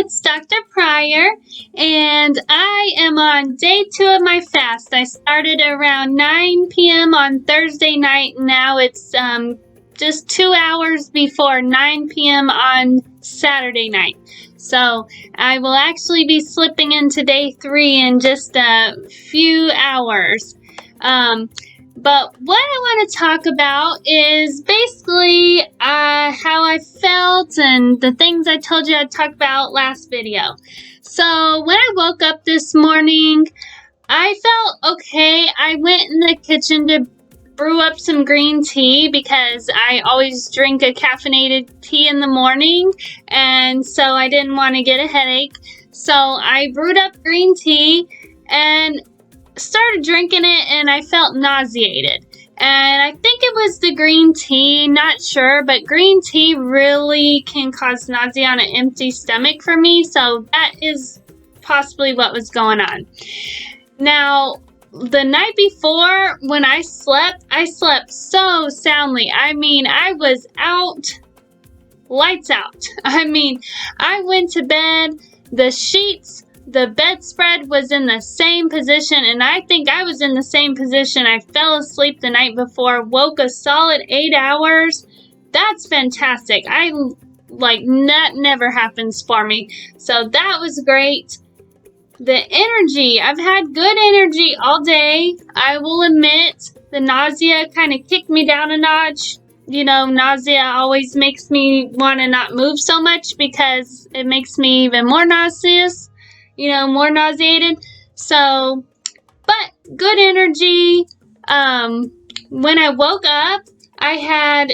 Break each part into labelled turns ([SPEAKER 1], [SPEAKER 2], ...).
[SPEAKER 1] it's Dr. Pryor, and I am on day 2 of my fast. I started around 9 p.m. on Thursday night. Now it's just 2 hours before 9 p.m. on Saturday night. So I will actually be slipping into day 3 in just a few hours. But what I want to talk about is basically how I felt and the things I told you I'd talk about last video. So when I woke up this morning, I felt okay. I went in the kitchen to brew up some green tea because I always drink a caffeinated tea in the morning, and so I didn't want to get a headache. So I brewed up green tea and started drinking it, and I felt nauseated. And I think it was the green tea, not sure, but green tea really can cause nausea on an empty stomach for me, so that is possibly what was going on. Now, the night before, when I slept so soundly. I mean, I was out, lights out. I mean, I went to bed, the sheets, the bedspread was in the same position, and I think I was in the same position. I fell asleep the night before, woke a solid 8 hours. That's fantastic. That never happens for me. So that was great. The energy, I've had good energy all day. I will admit, the nausea kind of kicked me down a notch. You know, nausea always makes me want to not move so much because it makes me even more nauseous. More nauseated. So, but good energy. When I woke up, I had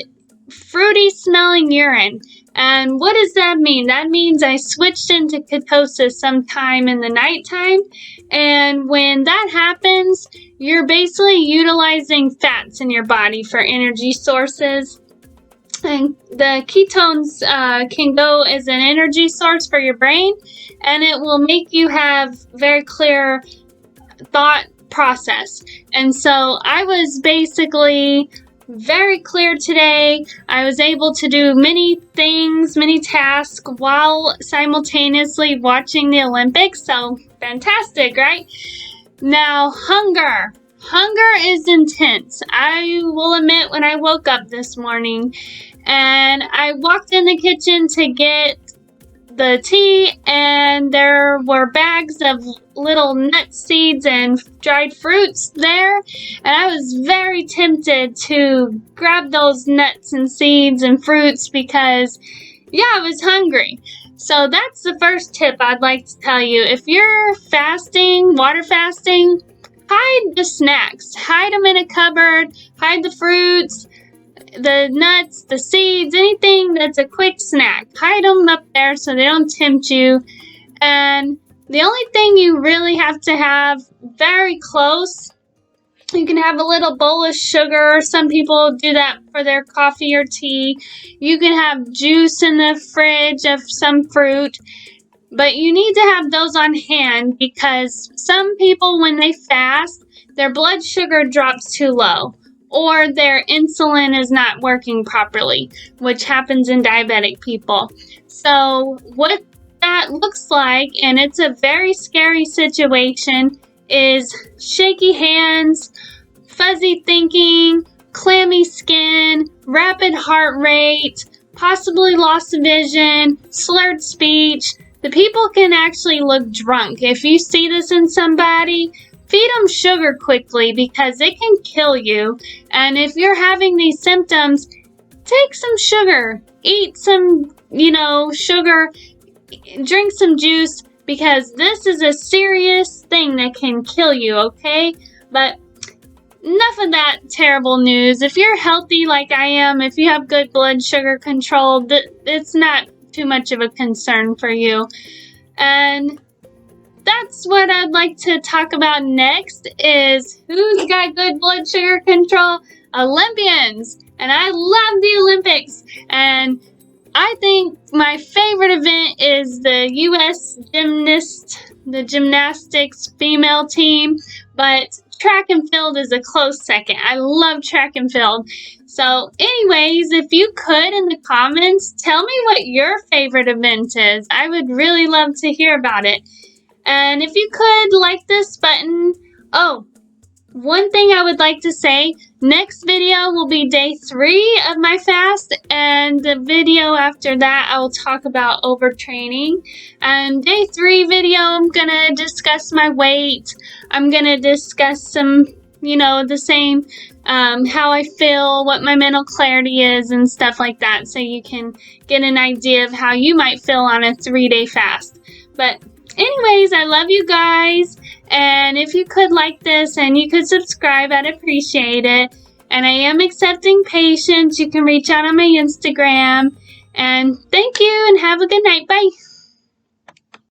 [SPEAKER 1] fruity smelling urine. And what does that mean? That means I switched into ketosis sometime in the nighttime. And when that happens, you're basically utilizing fats in your body for energy sources. And the ketones can go as an energy source for your brain, and it will make you have very clear thought process. And so I was basically very clear today. I was able to do many things, many tasks while simultaneously watching the Olympics. So fantastic, right? Now, hunger. Hunger is intense. I will admit, when I woke up this morning and I walked in the kitchen to get the tea, and there were bags of little nut seeds and dried fruits there, and I was very tempted to grab those nuts and seeds and fruits because, I was hungry. So that's the first tip I'd like to tell you. If you're fasting, water fasting, hide the snacks. Hide them in a cupboard. Hide the fruits, the nuts, the seeds, anything that's a quick snack. Hide them up there so they don't tempt you. And the only thing you really have to have very close, you can have a little bowl of sugar. Some people do that for their coffee or tea. You can have juice in the fridge of some fruit. But you need to have those on hand because some people, when they fast, their blood sugar drops too low or their insulin is not working properly, which happens in diabetic people. So what that looks like, and it's a very scary situation, is shaky hands, fuzzy thinking, clammy skin, rapid heart rate, possibly loss of vision, slurred speech. The people can actually look drunk. If you see this in somebody, feed them sugar quickly because it can kill you. And if you're having these symptoms, take some sugar. Eat some, sugar. Drink some juice because this is a serious thing that can kill you, okay? But enough of that terrible news. If you're healthy like I am, if you have good blood sugar control, it's not too much of a concern for you. And that's what I'd like to talk about next is who's got good blood sugar control? Olympians. And I love the Olympics. And I think my favorite event is the U.S. gymnastics female team. But track and field is a close second. I love track and field. So anyways, if you could in the comments, tell me what your favorite event is. I would really love to hear about it. And if you could, like this button. Oh, one thing I would like to say, next video will be day 3 of my fast, and the video after that I will talk about overtraining. And day 3 video, I'm gonna discuss my weight. I'm gonna discuss some, the same, how I feel, what my mental clarity is, and stuff like that, so you can get an idea of how you might feel on a 3-day fast. But anyways, I love you guys, and if you could like this and you could subscribe, I'd appreciate it. And I am accepting patients. You can reach out on my Instagram. And thank you, and have a good night. Bye.